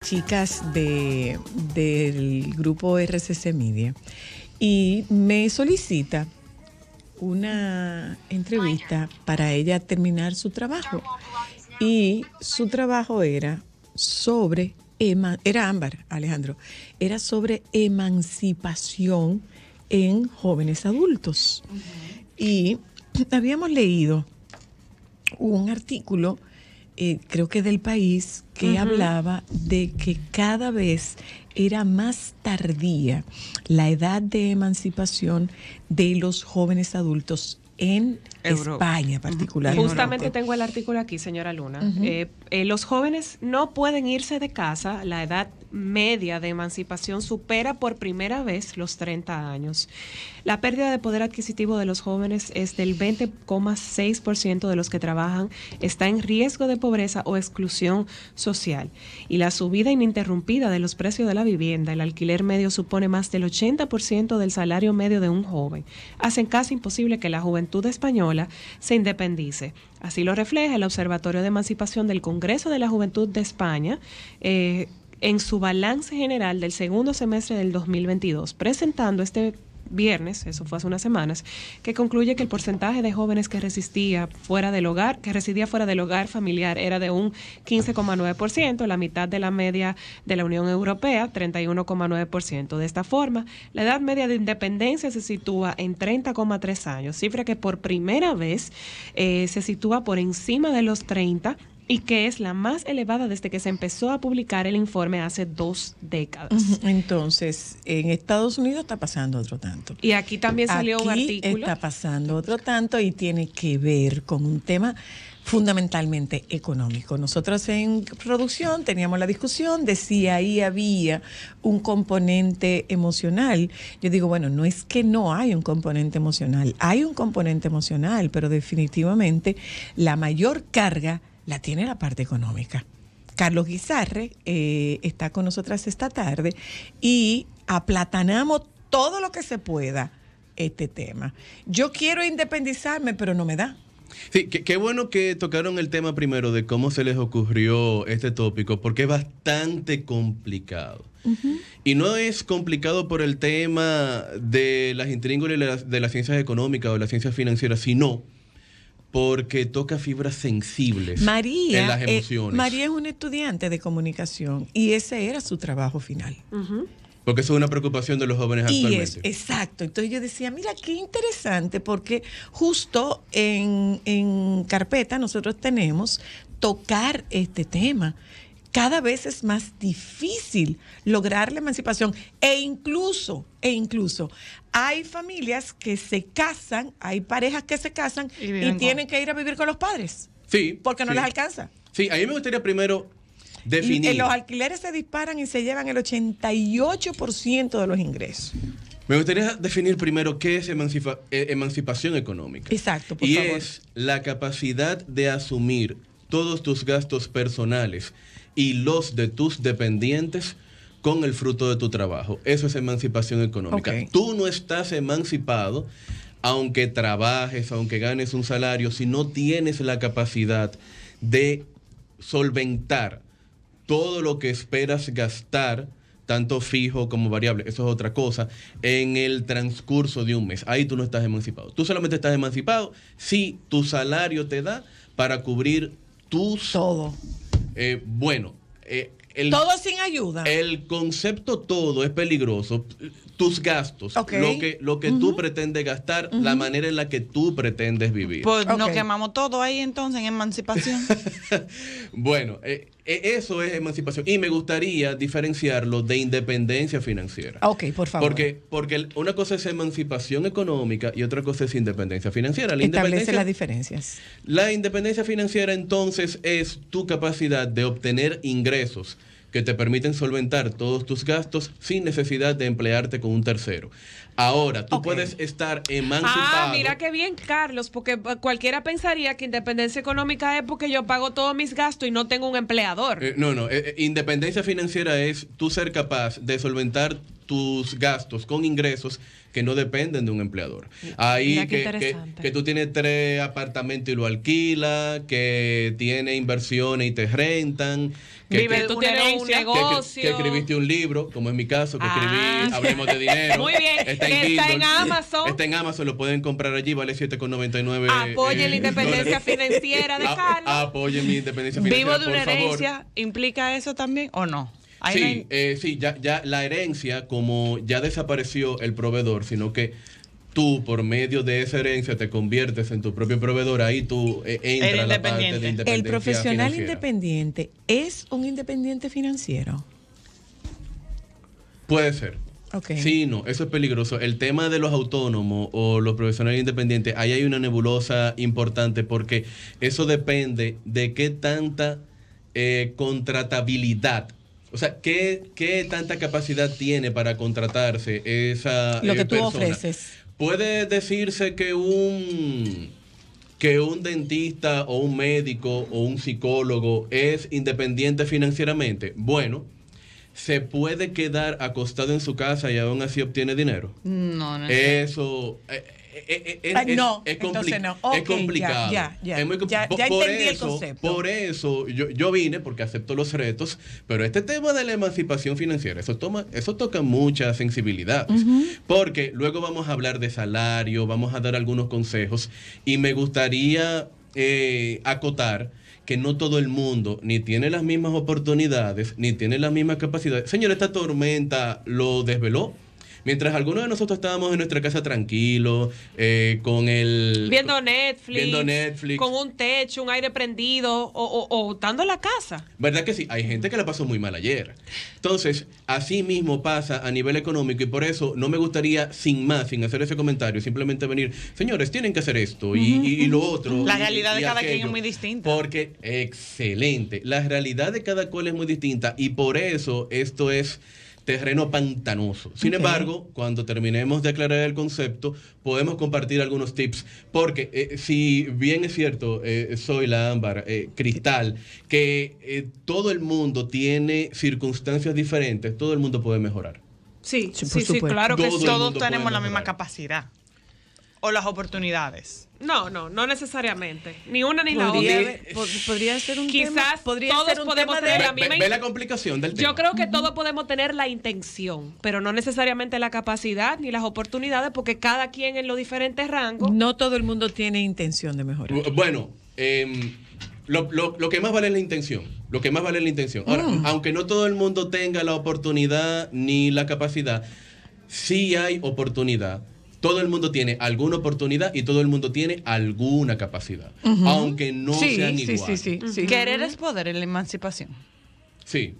chicas del grupo RCC Media y me solicita una entrevista para ella terminar su trabajo. Y su trabajo era sobre, era Ámbar, Alejandro, era sobre emancipación en jóvenes adultos. Y habíamos leído un artículo, creo que del País, que hablaba de que cada vez era más tardía la edad de emancipación de los jóvenes adultos en España particularmente. Justamente tengo el artículo aquí, señora Luna. Los jóvenes no pueden irse de casa. La edad media de emancipación supera por primera vez los 30 años. La pérdida de poder adquisitivo de los jóvenes es del 20,6% de los que trabajan está en riesgo de pobreza o exclusión social. Y la subida ininterrumpida de los precios de la vivienda, el alquiler medio supone más del 80% del salario medio de un joven. Hacen casi imposible que la juventud española se independice. Así lo refleja el Observatorio de Emancipación del Congreso de la Juventud de España en su balance general del segundo semestre del 2022, presentando este viernes, eso fue hace unas semanas, que concluye que el porcentaje de jóvenes que residía fuera del hogar familiar era de un 15,9%, la mitad de la media de la Unión Europea, 31,9%. De esta forma, la edad media de independencia se sitúa en 30,3 años, cifra que por primera vez se sitúa por encima de los 30 y que es la más elevada desde que se empezó a publicar el informe hace 2 décadas. Entonces, en Estados Unidos está pasando otro tanto. Y aquí también salió un artículo. Aquí está pasando otro tanto y tiene que ver con un tema fundamentalmente económico. Nosotros en producción teníamos la discusión de si ahí había un componente emocional. Yo digo, bueno, no es que no hay un componente emocional, hay un componente emocional, pero definitivamente la mayor carga la tiene la parte económica. Carlos Guizarre está con nosotras esta tarde y aplatanamos todo lo que se pueda este tema. Yo quiero independizarme, pero no me da. Sí, qué bueno que tocaron el tema primero de cómo se les ocurrió este tópico, porque es bastante complicado. Y no es complicado por el tema de las intríngulis de las ciencias económicas o de las ciencias financieras, sino porque toca fibras sensibles en las emociones. María es una estudiante de comunicación y ese era su trabajo final. Porque eso es una preocupación de los jóvenes actualmente. Exacto. Entonces yo decía, mira, qué interesante, porque justo en carpeta nosotros tenemos tocar este tema. Cada vez es más difícil lograr la emancipación e incluso hay familias que se casan, hay parejas que se casan y tienen que ir a vivir con los padres. Sí. Porque no les alcanza. Sí, a mí me gustaría primero definir. Los alquileres se disparan y se llevan el 88% de los ingresos. Me gustaría definir primero qué es emancipación económica. Exacto, por favor. Y es la capacidad de asumir todos tus gastos personales y los de tus dependientes con el fruto de tu trabajo. Eso es emancipación económica. Okay. Tú no estás emancipado aunque trabajes, aunque ganes un salario, si no tienes la capacidad de solventar todo lo que esperas gastar, tanto fijo como variable, eso es otra cosa, en el transcurso de un mes. Ahí tú no estás emancipado. Tú solamente estás emancipado si tu salario te da para cubrir tus... Todo. Todo sin ayuda. El concepto todo es peligroso. Tus gastos, lo que tú pretendes gastar, la manera en la que tú pretendes vivir. Pues nos quemamos todo ahí entonces en emancipación. Bueno, eso es emancipación. Y me gustaría diferenciarlo de independencia financiera. Ok, por favor. Porque una cosa es emancipación económica y otra cosa es independencia financiera. Establece las diferencias. La independencia financiera entonces es tu capacidad de obtener ingresos que te permiten solventar todos tus gastos sin necesidad de emplearte con un tercero. Ahora, tú puedes estar emancipado. Mira qué bien, Carlos, porque cualquiera pensaría que independencia económica es porque yo pago todos mis gastos y no tengo un empleador. No, independencia financiera es tú ser capaz de solventar tus gastos con ingresos que no dependen de un empleador. Ahí que tú tienes 3 apartamentos y lo alquilas, que tienes inversiones y te rentan, que tú tienes un negocio, que escribiste un libro, como en mi caso, que escribí Hablemos de Dinero. Muy bien, está en Amazon. Está en Amazon, lo pueden comprar allí, vale $7,99. Apoyen la independencia financiera de Carlos. Apoyen mi independencia financiera, ¿Vivo de una herencia implica eso también o no? Sí, sí, ya la herencia, como ya desapareció el proveedor, sino que tú por medio de esa herencia te conviertes en tu propio proveedor, ahí tú entras la parte de independencia. ¿El profesional financiera independiente es un independiente financiero? Puede ser. Okay. Sí, no, eso es peligroso. El tema de los autónomos o los profesionales independientes, ahí hay una nebulosa importante porque eso depende de qué tanta contratabilidad. O sea, ¿qué tanta capacidad tiene para contratarse esa lo que tú persona? ofreces? Puede decirse que un dentista o un médico o un psicólogo es independiente financieramente. Bueno, ¿se puede quedar acostado en su casa y aún así obtiene dinero? No. Eso no. Es complicado. Ya Por entendí el eso, concepto. por eso yo vine, porque acepto los retos, pero este tema de la emancipación financiera, eso toca mucha sensibilidad, porque luego vamos a hablar de salario, vamos a dar algunos consejos, y me gustaría acotar que no todo el mundo ni tiene las mismas oportunidades, ni tiene las mismas capacidades. Señor, esta tormenta lo desveló. Mientras algunos de nosotros estábamos en nuestra casa tranquilos, viendo Netflix, con un techo, un aire prendido, o estando en la casa. ¿Verdad que sí? Hay gente que la pasó muy mal ayer. Entonces, así mismo pasa a nivel económico, y por eso no me gustaría, sin hacer ese comentario, simplemente venir, señores, tienen que hacer esto y lo otro. La realidad de cada aquello, quien es muy distinta. Porque, excelente, la realidad de cada cual es muy distinta, y por eso esto es terreno pantanoso. Sin embargo, cuando terminemos de aclarar el concepto, podemos compartir algunos tips, porque si bien es cierto, soy la Ámbar, Cristal, que todo el mundo tiene circunstancias diferentes, todo el mundo puede mejorar. Sí, claro que sí. Todos tenemos la misma capacidad o las oportunidades. No necesariamente. Ni una ni la otra. Podría ser un tema. Quizás todos podemos tener la misma. Ve la complicación del tema. Yo creo que todos podemos tener la intención, pero no necesariamente la capacidad ni las oportunidades, porque cada quien en los diferentes rangos. No todo el mundo tiene intención de mejorar. Bueno, lo que más vale es la intención. Lo que más vale es la intención. Ahora, aunque no todo el mundo tenga la oportunidad ni la capacidad, sí hay oportunidad. Todo el mundo tiene alguna oportunidad y todo el mundo tiene alguna capacidad, aunque no sean iguales. Sí. Querer es poder en la emancipación. Sí,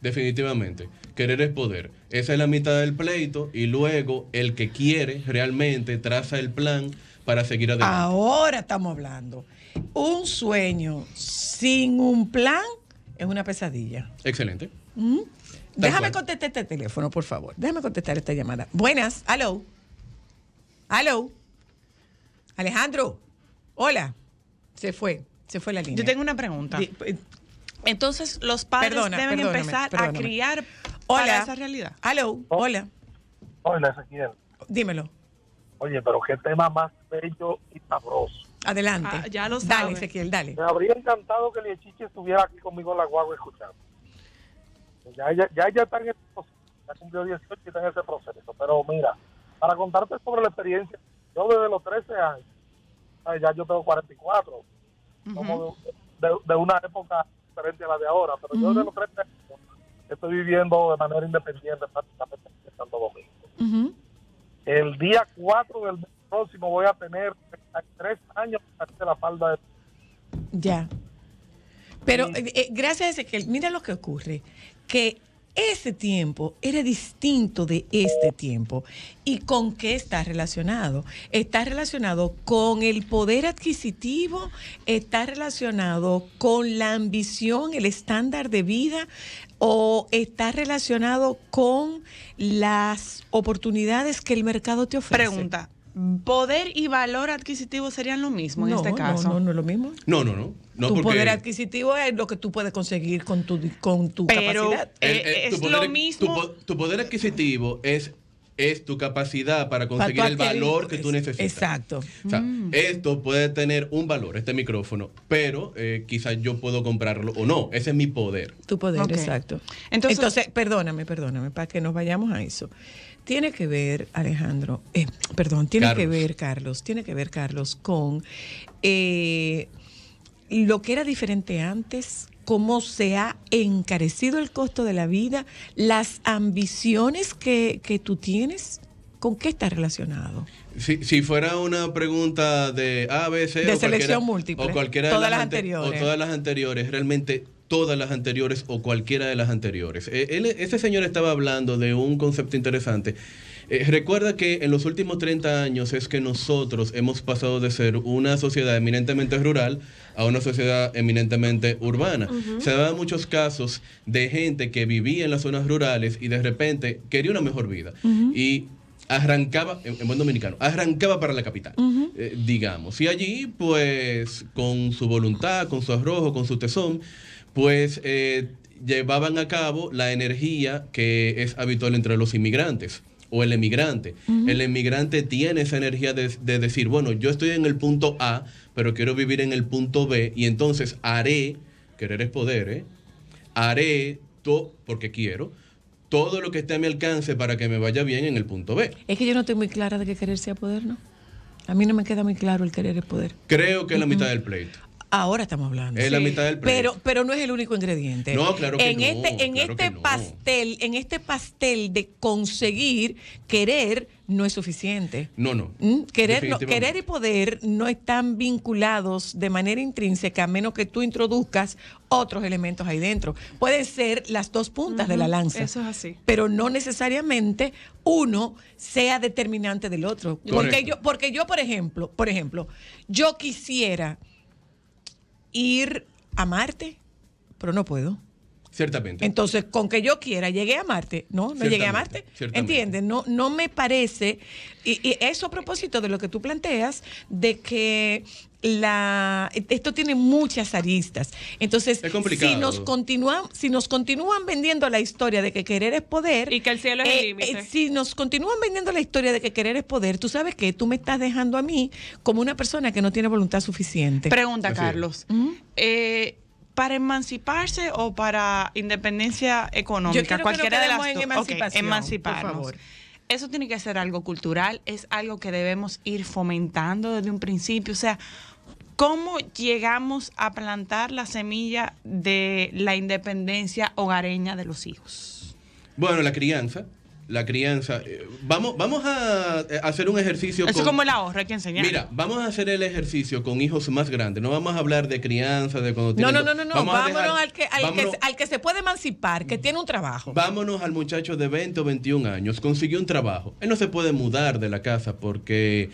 definitivamente. Querer es poder. Esa es la mitad del pleito, y luego el que quiere realmente traza el plan para seguir adelante. Ahora estamos hablando. Un sueño sin un plan es una pesadilla. Excelente. Déjame contestar este teléfono, por favor. Déjame contestar esta llamada. Buenas, aló. Alejandro, hola. Se fue la línea. Yo tengo una pregunta. Entonces, los padres deben empezar a criar para esa realidad. Hola. Hola, Ezequiel. Dímelo. Oye, pero qué tema más bello y sabroso. Adelante. Ya lo dale, sabes. Ezequiel, dale. Me habría encantado que Liechichi estuviera aquí conmigo en la guagua escuchando. Ya está en ese proceso. Ya cumplió 18 y está en ese proceso. Pero mira, para contarte sobre la experiencia, yo desde los 13 años, ya yo tengo 44, como de una época diferente a la de ahora, pero yo desde los 13 años estoy viviendo de manera independiente prácticamente en Santo Domingo. El día 4 del mes próximo voy a tener 3 años de la falda de... Ya. Pero gracias, Ezequiel, mira lo que ocurre, que ese tiempo era distinto de este tiempo. ¿Y con qué está relacionado? Está relacionado con el poder adquisitivo, está relacionado con la ambición, el estándar de vida, o está relacionado con las oportunidades que el mercado te ofrece. Pregunta, ¿poder y valor adquisitivo serían lo mismo en este caso? No es lo mismo. No. Tu poder adquisitivo es lo que tú puedes conseguir con tu capacidad. Es lo mismo. Tu poder adquisitivo es tu capacidad para conseguir el valor que tú necesitas. Exacto. O sea, esto puede tener un valor, este micrófono, pero quizás yo puedo comprarlo o no. Ese es mi poder. Tu poder, exacto. Entonces, perdóname, para que nos vayamos a eso. Tiene que ver, Alejandro, Carlos, tiene que ver, Carlos, con lo que era diferente antes, cómo se ha encarecido el costo de la vida, las ambiciones que tú tienes, ¿con qué está relacionado? Si fuera una pregunta de A, B, C, de selección múltiple, o cualquiera todas de las anteriores. O todas las anteriores, realmente todas las anteriores o cualquiera de las anteriores. Ese señor estaba hablando de un concepto interesante. Recuerda que en los últimos 30 años es que nosotros hemos pasado de ser una sociedad eminentemente rural a una sociedad eminentemente urbana. Se daban muchos casos de gente que vivía en las zonas rurales y de repente quería una mejor vida. Y arrancaba, en buen dominicano, arrancaba para la capital, digamos. Y allí, pues, con su voluntad, con su arrojo, con su tesón, pues llevaban a cabo la energía que es habitual entre los inmigrantes o el emigrante. El emigrante tiene esa energía de decir, bueno, yo estoy en el punto A, pero quiero vivir en el punto B, y entonces querer es poder, haré todo, porque quiero, todo lo que esté a mi alcance para que me vaya bien en el punto B. Es que yo no estoy muy clara de que querer sea poder, ¿no? A mí no me queda muy claro el querer es poder. Creo que es la mitad del pleito. Ahora estamos hablando. Es la mitad del pleito. Pero no es el único ingrediente. No, claro que no. En este pastel de conseguir, querer no es suficiente. No. Querer y poder no están vinculados de manera intrínseca, a menos que tú introduzcas otros elementos ahí dentro. Pueden ser las dos puntas de la lanza. Eso es así. Pero no necesariamente uno sea determinante del otro. Porque yo, por ejemplo, yo quisiera ir a Marte, pero no puedo. Ciertamente. Entonces, con que yo quiera, llegué a Marte. No llegué a Marte. ¿Entiendes? No me parece, y eso a propósito de lo que tú planteas, de que esto tiene muchas aristas. Entonces, es complicado. si nos continúan vendiendo la historia de que querer es poder, y que el cielo es el límite. Si nos continúan vendiendo la historia de que querer es poder, tú sabes que tú me estás dejando a mí como una persona que no tiene voluntad suficiente. Pregunta, Carlos. ¿Para emanciparse o para independencia económica? Yo quiero cualquiera que de las en emancipación, emanciparnos. por favor. Eso tiene que ser algo cultural, es algo que debemos ir fomentando desde un principio. O sea, ¿cómo llegamos a plantar la semilla de la independencia hogareña de los hijos? Bueno, la crianza. Vamos a hacer un ejercicio. Eso es como el ahorro, hay que enseñar. Mira, vamos a hacer el ejercicio con hijos más grandes. No vamos a hablar de crianza, de cuando tienen... No. Vámonos al que se puede emancipar, que tiene un trabajo. Vámonos al muchacho de 20 o 21 años. Consiguió un trabajo. Él no se puede mudar de la casa porque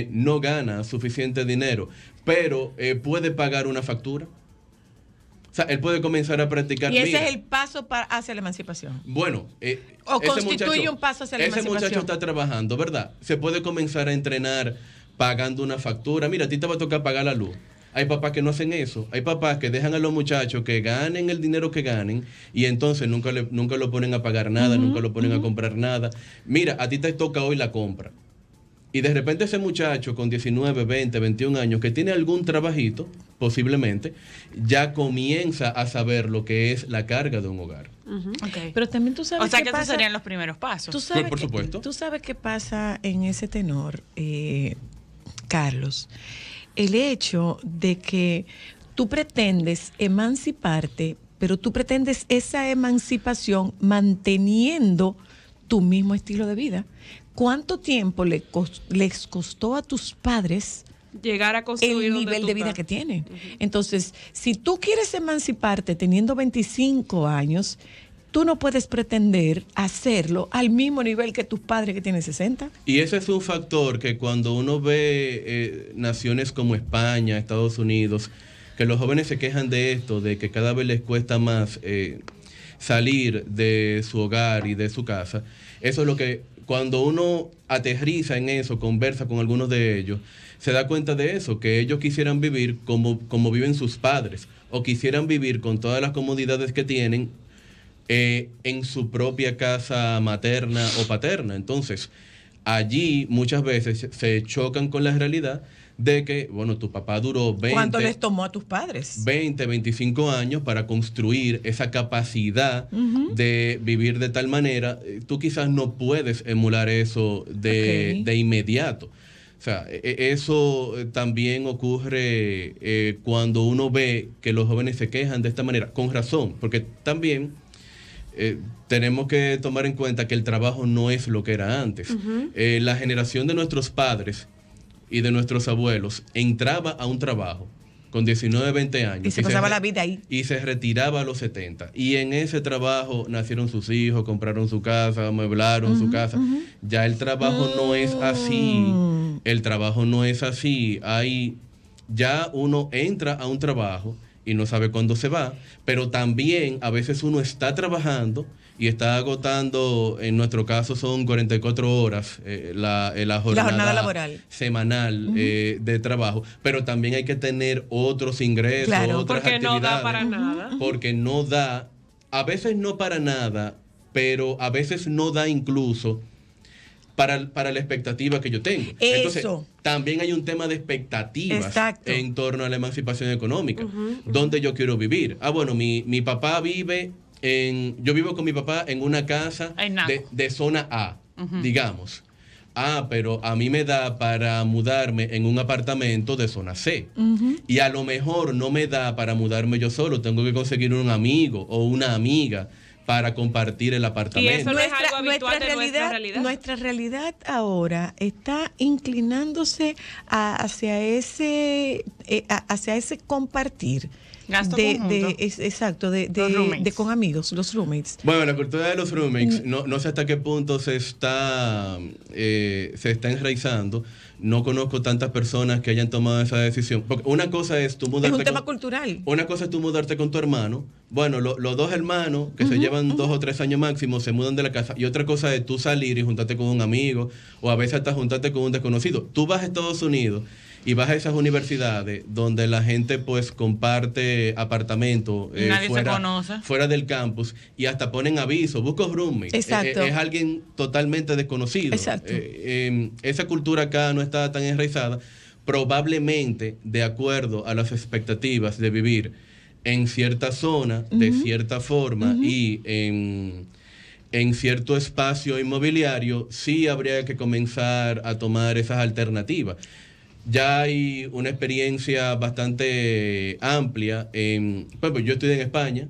no gana suficiente dinero, pero puede pagar una factura. O sea, él puede comenzar a practicar. Y ese es el paso hacia la emancipación. Bueno, o constituye un paso hacia la emancipación. Ese muchacho está trabajando, ¿verdad? Se puede comenzar a entrenar pagando una factura. Mira, a ti te va a tocar pagar la luz. Hay papás que no hacen eso. Hay papás que dejan a los muchachos que ganen el dinero que ganen y entonces nunca lo ponen a pagar nada, nunca lo ponen a comprar nada. Mira, a ti te toca hoy la compra. Y de repente ese muchacho con 19, 20, 21 años que tiene algún trabajito, posiblemente, ya comienza a saber lo que es la carga de un hogar. Okay. Pero también tú sabes que esos serían los primeros pasos. ¿Tú sabes por supuesto. Tú sabes qué pasa en ese tenor, Carlos. El hecho de que tú pretendes emanciparte, pero tú pretendes esa emancipación manteniendo tu mismo estilo de vida. ¿Cuánto tiempo les costó a tus padres llegar a construir el nivel de vida que tienen? Entonces, si tú quieres emanciparte teniendo 25 años, tú no puedes pretender hacerlo al mismo nivel que tus padres que tienen 60. Y ese es un factor que cuando uno ve naciones como España, Estados Unidos, que los jóvenes se quejan de esto, de que cada vez les cuesta más salir de su hogar y de su casa. Eso es lo que cuando uno aterriza en eso, conversa con algunos de ellos, se da cuenta de eso, que ellos quisieran vivir como viven sus padres, o quisieran vivir con todas las comodidades que tienen en su propia casa materna o paterna. Entonces, allí muchas veces se chocan con la realidad de que, bueno, tu papá duró 20... ¿Cuánto les tomó a tus padres? 20, 25 años para construir esa capacidad de vivir de tal manera. Tú quizás no puedes emular eso de inmediato. O sea, eso también ocurre cuando uno ve que los jóvenes se quejan de esta manera, con razón, porque también tenemos que tomar en cuenta que el trabajo no es lo que era antes. La generación de nuestros padres y de nuestros abuelos entraba a un trabajo con 19, 20 años. Y se pasaba la vida ahí. Y se retiraba a los 70. Y en ese trabajo nacieron sus hijos, compraron su casa, amueblaron su casa. Ya el trabajo no es así. El trabajo no es así. Ya uno entra a un trabajo y no sabe cuándo se va, pero también a veces uno está trabajando y está agotando, en nuestro caso son 44 horas la jornada laboral semanal de trabajo, pero también hay que tener otros ingresos, otras porque actividades. No da para nada. Porque no da, a veces no para nada, pero a veces no da incluso para la expectativa que yo tengo. Entonces, también hay un tema de expectativas en torno a la emancipación económica. ¿Dónde yo quiero vivir? Bueno, mi papá vive yo vivo con mi papá en una casa de zona A, digamos. Pero a mí me da para mudarme en un apartamento de zona C. Y a lo mejor no me da para mudarme yo solo. Tengo que conseguir un amigo o una amiga para compartir el apartamento. Y eso no es algo habitual de nuestra realidad. Nuestra realidad ahora está inclinándose hacia ese compartir. Gasto Exacto, de con amigos, los roommates. Bueno, la cultura de los roommates, no sé hasta qué punto se está enraizando. No conozco tantas personas que hayan tomado esa decisión. Porque una cosa es tú mudarte. Es un tema cultural. Una cosa es tú mudarte con tu hermano. Bueno, los dos hermanos que se llevan 2 o 3 años máximo se mudan de la casa. Y otra cosa es tú salir y juntarte con un amigo, o a veces hasta juntarte con un desconocido. Tú vas a Estados Unidos y vas a esas universidades donde la gente pues comparte apartamentos fuera del campus, y hasta ponen avisos, busco roommate. Exacto. Es alguien totalmente desconocido. Exacto. Esa cultura acá no está tan enraizada, probablemente de acuerdo a las expectativas de vivir en cierta zona, de cierta forma, y en cierto espacio inmobiliario, sí habría que comenzar a tomar esas alternativas. Ya hay una experiencia bastante amplia. Yo estudié en España,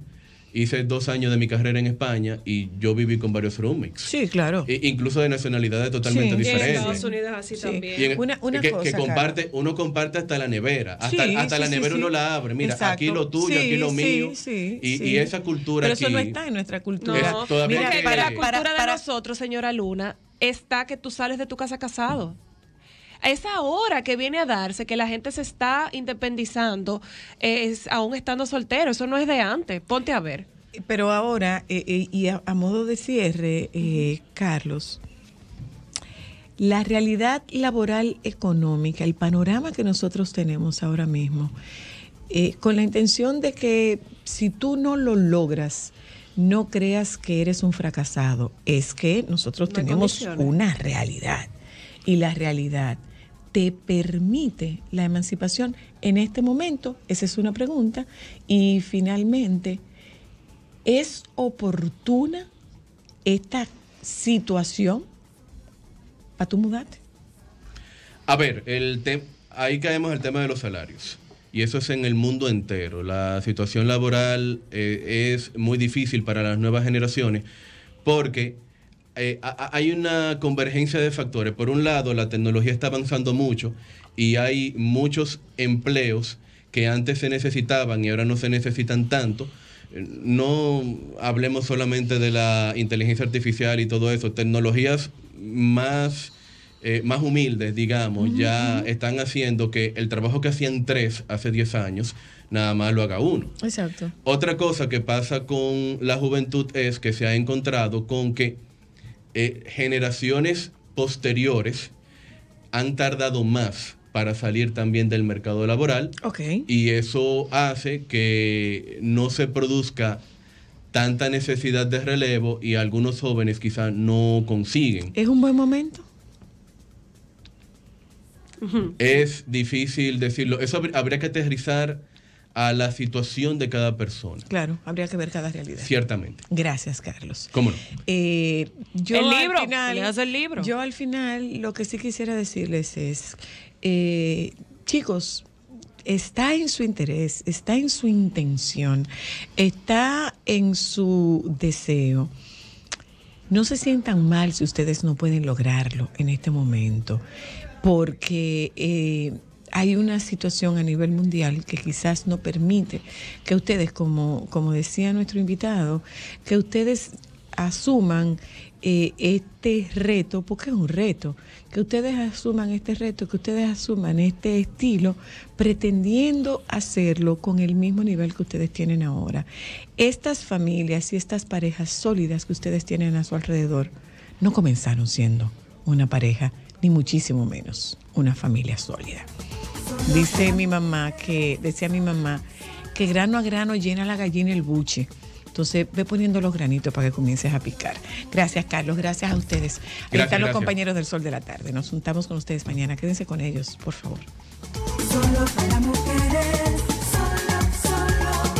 hice 2 años de mi carrera en España y yo viví con varios roommates. Sí, claro. Incluso de nacionalidades totalmente diferentes. Y en Estados Unidos así también. Una cosa, uno comparte hasta la nevera. Hasta la nevera uno la abre. Mira, aquí lo tuyo, aquí lo mío. Y esa cultura pero aquí... eso no está en nuestra cultura. No, mira, para la cultura de nosotros, señora Luna, está que tú sales de tu casa casado. Es ahora que viene a darse que la gente se está independizando aún estando soltero. Eso no es de antes. Ponte a ver. Pero ahora, y a modo de cierre, Carlos, la realidad laboral económica, el panorama que nosotros tenemos ahora mismo, con la intención de que si tú no lo no creas que eres un fracasado, es que nosotros tenemos una realidad. Y la realidad te permite la emancipación en este momento. Esa es una pregunta. Y finalmente, ¿es oportuna esta situación para tú mudarte? A ver, ahí caemos el tema de los salarios. Y eso es en el mundo entero. La situación laboral es muy difícil para las nuevas generaciones porque hay una convergencia de factores. Por un lado, la tecnología está avanzando mucho y hay muchos empleos que antes se necesitaban y ahora no se necesitan tanto. No hablemos solamente de la inteligencia artificial y todo eso. Tecnologías más humildes, digamos, ya están haciendo que el trabajo que hacían 3 hace 10 años, nada más lo haga 1. Exacto. Otra cosa que pasa con la juventud es que se ha encontrado con que generaciones posteriores han tardado más para salir también del mercado laboral. Okay. Y eso hace que no se produzca tanta necesidad de relevo y algunos jóvenes quizás no consiguen. ¿Es un buen momento? Es difícil decirlo. Eso habría que aterrizar a la situación de cada persona. Claro, habría que ver cada realidad. Ciertamente. Gracias, Carlos. ¿Cómo no? Yo el libro, al final, leas el libro. Yo al final lo que sí quisiera decirles es, chicos, está en su interés, está en su intención, está en su deseo. No se sientan mal si ustedes no pueden lograrlo en este momento, porque hay una situación a nivel mundial que quizás no permite que ustedes, como decía nuestro invitado, que ustedes asuman este reto, porque es un reto, que ustedes asuman este reto, que ustedes asuman este estilo, pretendiendo hacerlo con el mismo nivel que ustedes tienen ahora. Estas familias y estas parejas sólidas que ustedes tienen a su alrededor no comenzaron siendo una pareja, ni muchísimo menos una familia sólida. Decía mi mamá que grano a grano llena la gallina el buche. Entonces ve poniendo los granitos para que comiences a picar. Gracias, Carlos. Gracias a ustedes. Ahí están los compañeros del Sol de la Tarde. Nos juntamos con ustedes mañana. Quédense con ellos, por favor. Solo para